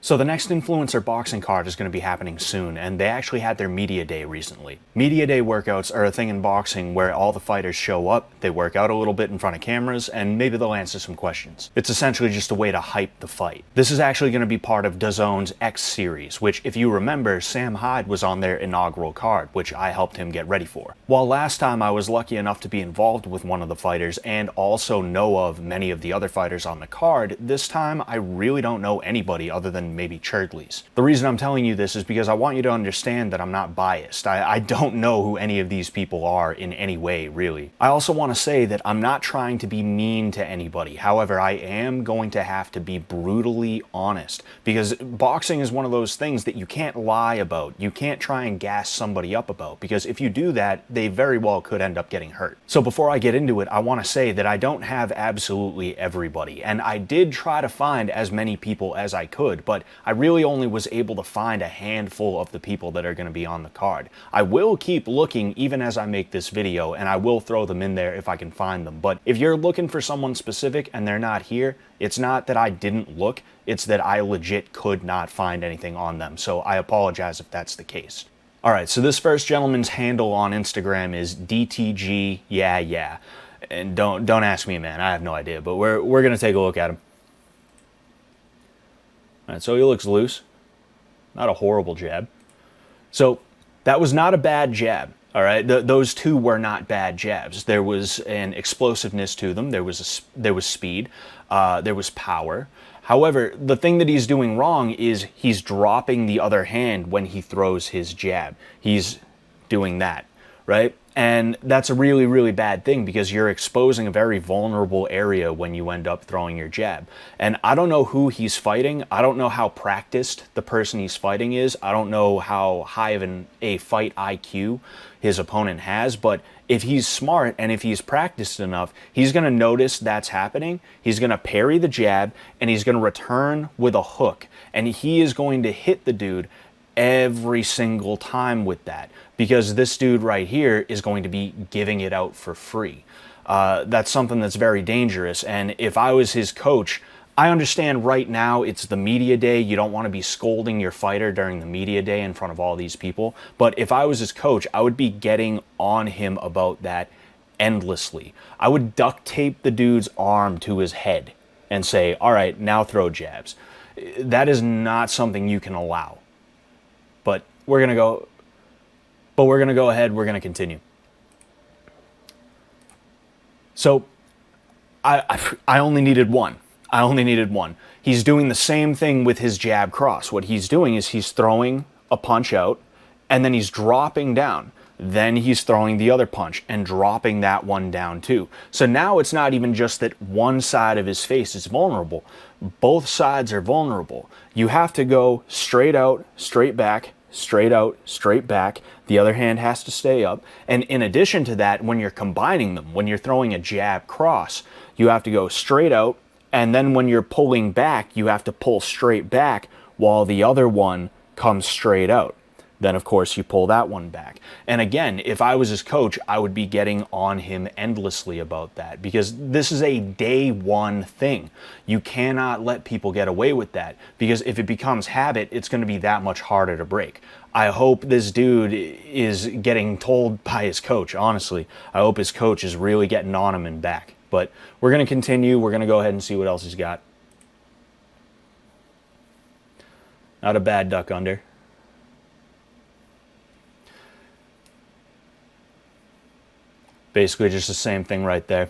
So the next influencer boxing card is going to be happening soon, and they actually had their media day recently. Media day workouts are a thing in boxing where all the fighters show up, they work out a little bit in front of cameras, and maybe they'll answer some questions. It's essentially just a way to hype the fight. This is actually going to be part of DAZN's X series, which, if you remember, Sam Hyde was on their inaugural card, which I helped him get ready for. While last time I was lucky enough to be involved with one of the fighters and also know of many of the other fighters on the card, this time I really don't know anybody other than maybe Churdley's. The reason I'm telling you this is because I want you to understand that I'm not biased. I don't know who any of these people are in any way, really. I also want to say that I'm not trying to be mean to anybody. However, I am going to have to be brutally honest, because boxing is one of those things that you can't lie about. You can't try and gas somebody up about, because if you do that, they very well could end up getting hurt. So before I get into it, I want to say that I don't have absolutely everybody, and I did try to find as many people as I could, but I really only was able to find a handful of the people that are going to be on the card. I will keep looking even as I make this video, and I will throw them in there if I can find them. But if you're looking for someone specific and they're not here, it's not that I didn't look, it's that I legit could not find anything on them. So I apologize if that's the case. Alright, so this first gentleman's handle on Instagram is DTG, yeah. And don't ask me, man, I have no idea, but we're going to take a look at him. Alright, so he looks loose. Not a horrible jab. So that was not a bad jab. Alright, those two were not bad jabs. There was an explosiveness to them. There was speed. There was power. However, the thing that he's doing wrong is he's dropping the other hand when he throws his jab. He's doing that, right? And that's a really, really bad thing, because you're exposing a very vulnerable area when you end up throwing your jab. And I don't know who he's fighting. I don't know how practiced the person he's fighting is. I don't know how high of a fight IQ his opponent has, but if he's smart and if he's practiced enough, he's going to notice that's happening. He's going to parry the jab, and he's going to return with a hook. And he is going to hit the dude every single time with that, because this dude right here is going to be giving it out for free. That's something that's very dangerous, and if I was his coach, I understand right now it's the media day, you don't want to be scolding your fighter during the media day in front of all these people, but if I was his coach, I would be getting on him about that endlessly. I would duct tape the dude's arm to his head and say, all right, now throw jabs. That is not something you can allow. But we're going to go ahead, we're going to continue. So I only needed one. I only needed one. He's doing the same thing with his jab cross. What he's doing is he's throwing a punch out, and then he's dropping down. Then he's throwing the other punch and dropping that one down too. So now it's not even just that one side of his face is vulnerable. Both sides are vulnerable. You have to go straight out, straight back, straight out, straight back. The other hand has to stay up. And in addition to that, when you're combining them, when you're throwing a jab cross, you have to go straight out. And then when you're pulling back, you have to pull straight back while the other one comes straight out. Then, of course, you pull that one back. And again, if I was his coach, I would be getting on him endlessly about that, because this is a day one thing. You cannot let people get away with that, because if it becomes habit, it's going to be that much harder to break. I hope this dude is getting told by his coach, honestly. I hope his coach is really getting on him and back. But we're going to continue. We're going to go ahead and see what else he's got. Not a bad duck under. Basically just the same thing right there.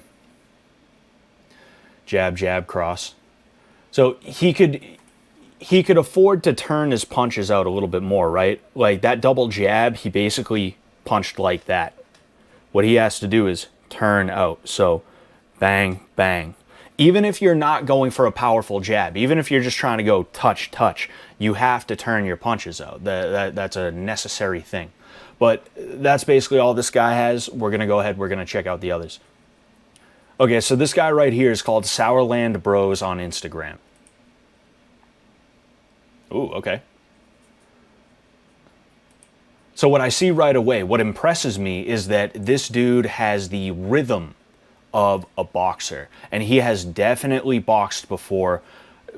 Jab, jab, cross. So he could afford to turn his punches out a little bit more, right? Like that double jab, he basically punched like that. What he has to do is turn out. So bang, bang. Even if you're not going for a powerful jab, even if you're just trying to go touch, touch, you have to turn your punches out. That's a necessary thing. But that's basically all this guy has. We're going to go ahead, we're going to check out the others. Okay, so this guy right here is called Sourland Bros on Instagram. Ooh, okay. So what I see right away, what impresses me is that this dude has the rhythm of a boxer. And he has definitely boxed before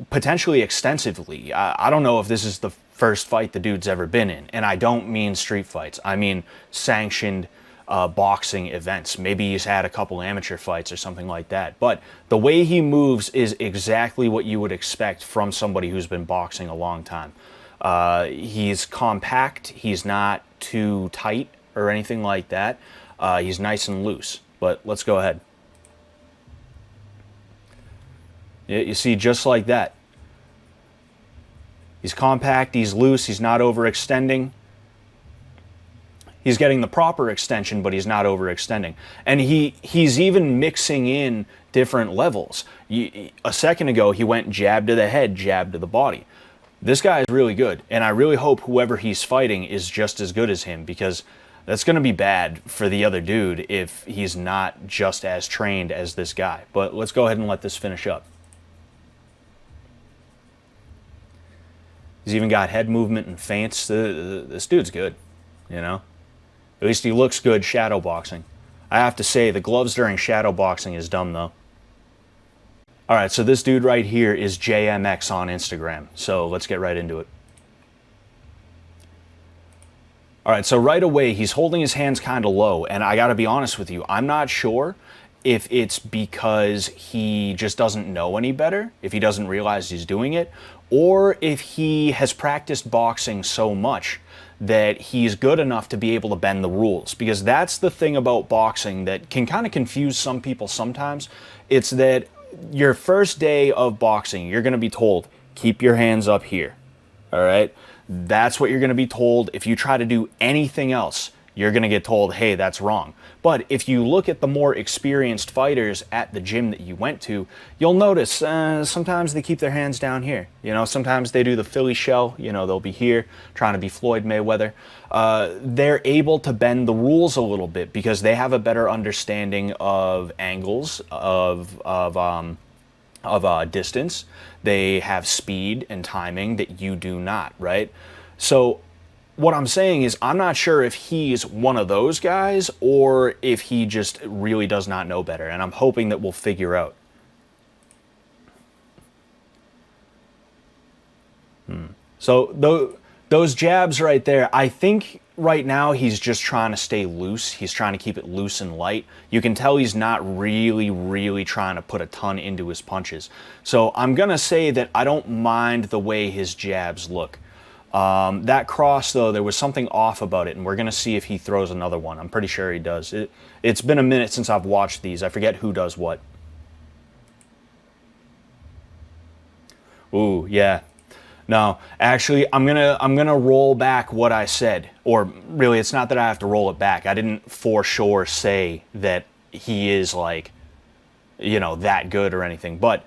potentially extensively. I don't know if this is the first fight the dude's ever been in, and I don't mean street fights. I mean sanctioned boxing events. Maybe he's had a couple amateur fights or something like that. But the way he moves is exactly what you would expect from somebody who's been boxing a long time. He's compact. He's not too tight or anything like that. He's nice and loose. But let's go ahead. Yeah, you see, just like that. He's compact, he's loose, he's not overextending. He's getting the proper extension, but he's not overextending. And he's even mixing in different levels. A second ago, he went jab to the head, jab to the body. This guy is really good, and I really hope whoever he's fighting is just as good as him, because that's going to be bad for the other dude if he's not just as trained as this guy. But let's go ahead and let this finish up. He's even got head movement and feints. This dude's good, you know? At least he looks good shadow boxing. I have to say, the gloves during shadow boxing is dumb, though. Alright, so this dude right here is JMX on Instagram. So let's get right into it. Alright, so right away, he's holding his hands kind of low. And I gotta be honest with you, I'm not sure if it's because he just doesn't know any better, if he doesn't realize he's doing it, or if he has practiced boxing so much that he's good enough to be able to bend the rules. Because that's the thing about boxing that can kind of confuse some people sometimes. It's that your first day of boxing, you're going to be told, keep your hands up here. All right? That's what you're going to be told. If you try to do anything else, you're going to get told, hey, that's wrong. But if you look at the more experienced fighters at the gym that you went to, you'll notice sometimes they keep their hands down here. You know, sometimes they do the Philly shell. You know, they'll be here trying to be Floyd Mayweather. They're able to bend the rules a little bit because they have a better understanding of angles, of distance. They have speed and timing that you do not, right? So what I'm saying is I'm not sure if he's one of those guys or if he just really does not know better. And I'm hoping that we'll figure out. So those jabs right there, I think right now he's just trying to stay loose. He's trying to keep it loose and light. You can tell he's not really trying to put a ton into his punches. So I'm going to say that I don't mind the way his jabs look. That cross, though, there was something off about it, and we're going to see if he throws another one. I'm pretty sure he does. It's been a minute since I've watched these. I forget who does what. Ooh, yeah. No, actually, I'm gonna roll back what I said. Or really, it's not that I have to roll it back. I didn't for sure say that he is, like, you know, that good or anything. But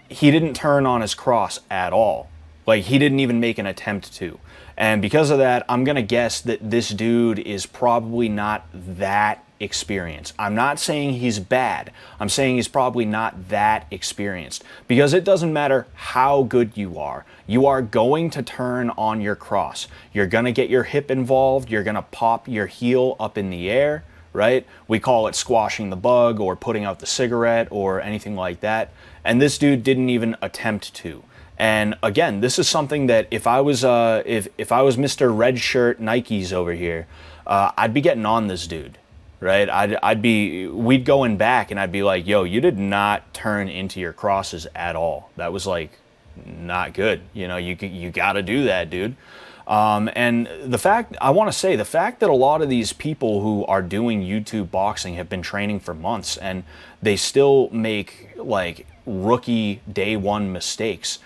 he didn't turn on his cross at all. Like, he didn't even make an attempt to. And because of that, I'm going to guess that this dude is probably not that experienced. I'm not saying he's bad. I'm saying he's probably not that experienced. Because it doesn't matter how good you are going to turn on your cross. You're going to get your hip involved. You're going to pop your heel up in the air, right? We call it squashing the bug or putting out the cigarette or anything like that. And this dude didn't even attempt to. And again, this is something that if I was Mr. Red Shirt Nikes over here, I'd be getting on this dude, right? We'd go in back and I'd be like, yo, you did not turn into your crosses at all. That was like not good. You know, you got to do that, dude. And the fact that a lot of these people who are doing YouTube boxing have been training for months and they still make like rookie day one mistakes.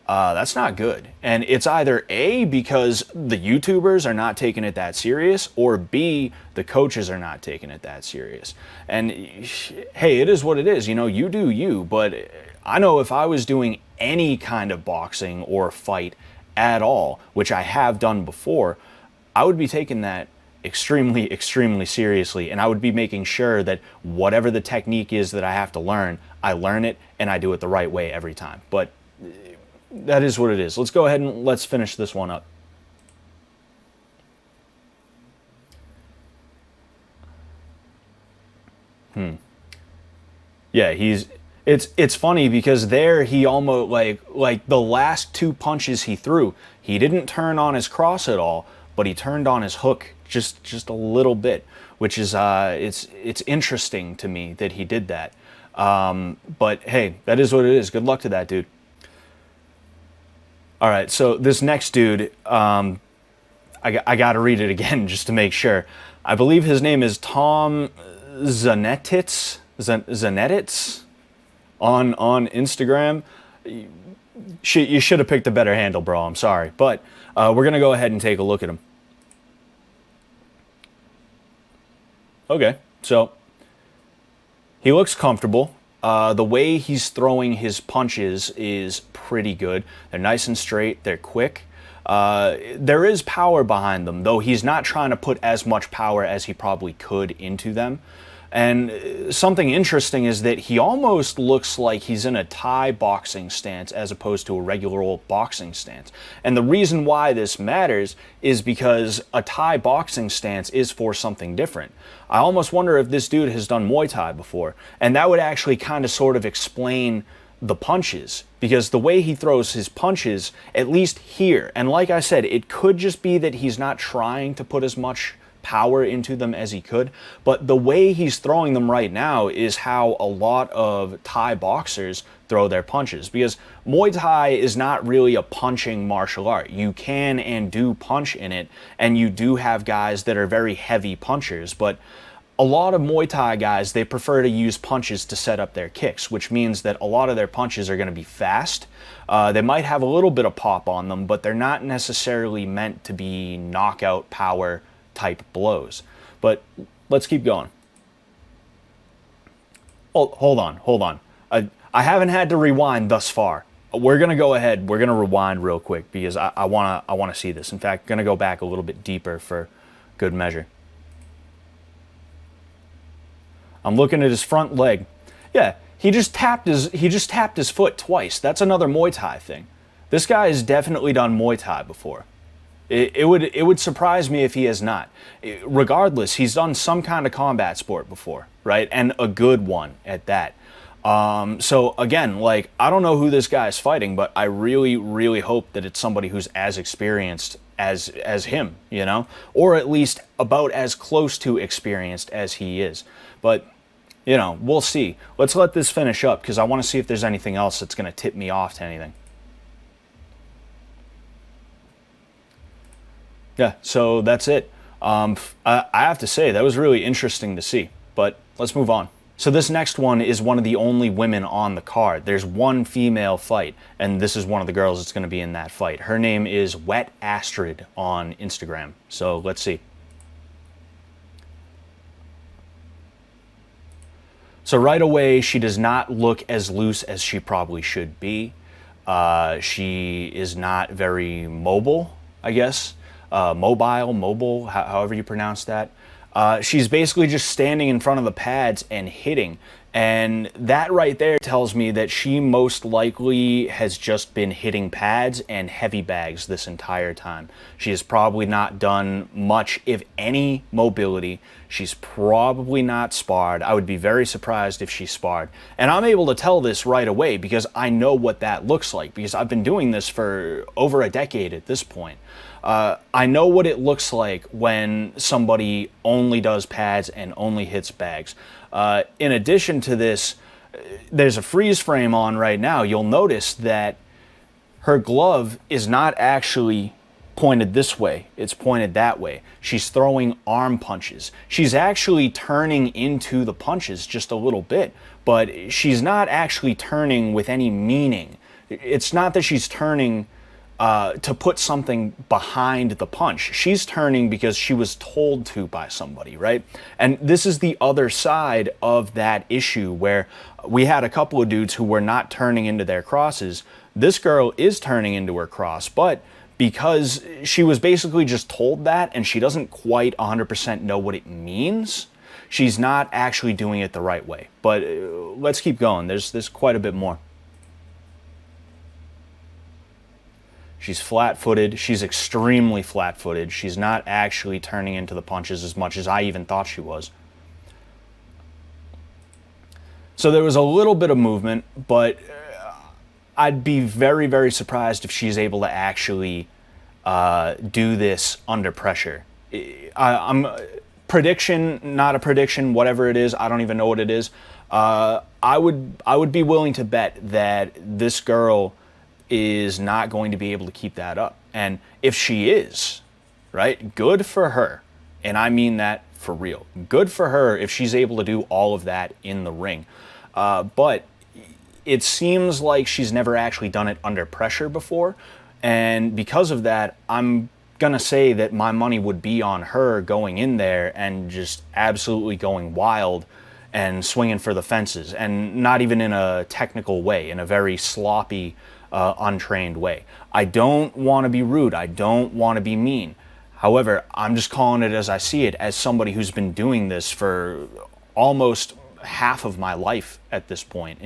That's not good. And it's either A, because the YouTubers are not taking it that serious, or B, the coaches are not taking it that serious. And hey, it is what it is. You know, you do you. But I know if I was doing any kind of boxing or fight at all, which I have done before, I would be taking that extremely seriously. And I would be making sure that whatever the technique is that I have to learn, I learn it and I do it the right way every time. But that is what it is. Let's go ahead and let's finish this one up. Yeah, he's It's funny because there he almost like the last two punches he threw, he didn't turn on his cross at all, but he turned on his hook just a little bit, which is it's interesting to me that he did that. But hey, that is what it is. Good luck to that dude. All right, so this next dude, I got to read it again just to make sure. I believe his name is Tom Zanetits. Zanetits on Instagram. You should have picked a better handle, bro. I'm sorry, but we're gonna go ahead and take a look at him. Okay, so he looks comfortable. The way he's throwing his punches is pretty good. They're nice and straight. They're quick. There is power behind them, though he's not trying to put as much power as he probably could into them. And something interesting is that he almost looks like he's in a Thai boxing stance as opposed to a regular old boxing stance. And the reason why this matters is because a Thai boxing stance is for something different. I almost wonder if this dude has done Muay Thai before. And that would actually kind of sort of explain the punches, because the way he throws his punches, at least here, and like I said, it could just be that he's not trying to put as much power into them as he could, but the way he's throwing them right now is how a lot of Thai boxers throw their punches, because Muay Thai is not really a punching martial art. You can and do punch in it, and you do have guys that are very heavy punchers, but a lot of Muay Thai guys, they prefer to use punches to set up their kicks, which means that a lot of their punches are going to be fast. They might have a little bit of pop on them, but they're not necessarily meant to be knockout power type blows. But let's keep going. Oh, hold on. I haven't had to rewind thus far. We're gonna go ahead. We're gonna rewind real quick because I wanna see this. In fact, gonna go back a little bit deeper for good measure. I'm looking at his front leg. Yeah, he just tapped his foot twice. That's another Muay Thai thing. This guy has definitely done Muay Thai before. It would surprise me if he has not. Regardless, he's done some kind of combat sport before, right? And a good one at that. So again, like, I don't know who this guy is fighting, but I really, really hope that it's somebody who's as experienced as him, you know? Or at least about as close to experienced as he is. But, you know, we'll see. Let's let this finish up because I want to see if there's anything else that's going to tip me off to anything. Yeah, so that's it. I have to say, that was really interesting to see, but let's move on. So this next one is one of the only women on the card. There's one female fight, and this is one of the girls that's going to be in that fight. Her name is Wet Astrid on Instagram. So let's see. So right away, she does not look as loose as she probably should be. She is not very mobile, I guess. Mobile, however you pronounce that. She's basically just standing in front of the pads and hitting. And that right there tells me that she most likely has just been hitting pads and heavy bags this entire time. She has probably not done much, if any, mobility. She's probably not sparred. I would be very surprised if she sparred. And I'm able to tell this right away because I know what that looks like, because I've been doing this for over a decade at this point. I know what it looks like when somebody only does pads and only hits bags. In addition to this, there's a freeze frame on right now. You'll notice that her glove is not actually pointed this way. It's pointed that way. She's throwing arm punches. She's actually turning into the punches just a little bit, but she's not actually turning with any meaning. It's not that she's turning to put something behind the punch. She's turning because she was told to by somebody, right? And this is the other side of that issue where we had a couple of dudes who were not turning into their crosses. This girl is turning into her cross, but because she was basically just told that and she doesn't quite 100% know what it means, she's not actually doing it the right way. But let's keep going. There's quite a bit more. She's flat-footed. She's extremely flat-footed. She's not actually turning into the punches as much as I even thought she was. So there was a little bit of movement, but I'd be very, very surprised if she's able to actually do this under pressure. I'm prediction, not a prediction, whatever it is. I don't even know what it is. I would be willing to bet that this girl is not going to be able to keep that up. And if she is, right, good for her. And I mean that for real. Good for her if she's able to do all of that in the ring. But it seems like she's never actually done it under pressure before. And because of that, I'm gonna say that my money would be on her going in there and just absolutely going wild and swinging for the fences, and not even in a technical way, in a very sloppy, untrained way. I don't want to be rude. I don't want to be mean. However, I'm just calling it as I see it, as somebody who's been doing this for almost half of my life at this point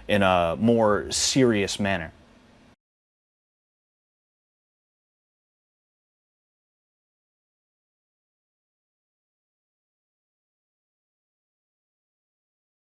in a more serious manner.